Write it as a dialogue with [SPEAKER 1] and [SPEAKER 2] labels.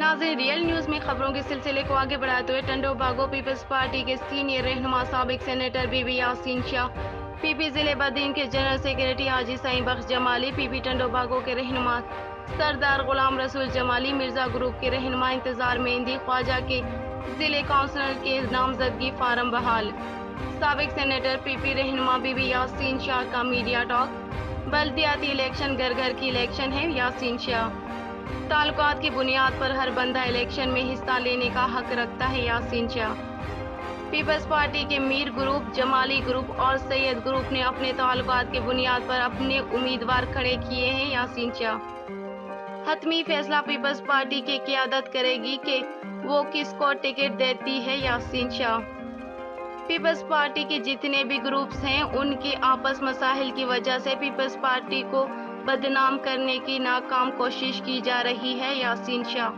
[SPEAKER 1] नाज़रीन, real news में खबरों के सिलसिले को आगे बढ़ाते हुए टंडो बागो पीपल्स पार्टी के सीनियर रहनुमा साबिक सेनेटर बीबी यासीन शाह, पीपी जिले बदीन के जनरल सेक्रेटरी हाजी सईं बख्श जमाली, पीपी टंडो बागो के रहनुमा सरदार गुलाम रसूल जमाली, मिर्जा ग्रुप के रहनुमा इंतजार मेहंदी, ख्वाजा के जिले काउंसिलर के नामजदगी फार्म बहाल, साबिक सेनेटर पीपी रहनुमा बीबी यासीन शाह का मीडिया टॉक। बल्दियाती इलेक्शन घर घर की इलेक्शन है, यासीन शाह। ताल्लुकात की बुनियाद पर हर बंदा इलेक्शन में हिस्सा लेने का हक रखता है, यासीन शाह। पीपल्स पार्टी के मीर ग्रुप, जमाली ग्रुप और सैयद ग्रुप ने अपने ताल्लुकात की बुनियाद पर अपने उम्मीदवार खड़े किए हैं, यासीन शाह। हतमी फैसला पीपल्स पार्टी की क़यादत करेगी कि वो किसको टिकट देती है, यासीन शाह। पीपल्स पार्टी के जितने भी ग्रुप्स हैं, उनकी आपस मसाइल की वजह से पीपल्स पार्टी को बदनाम करने की नाकाम कोशिश की जा रही है, यासीन शाह।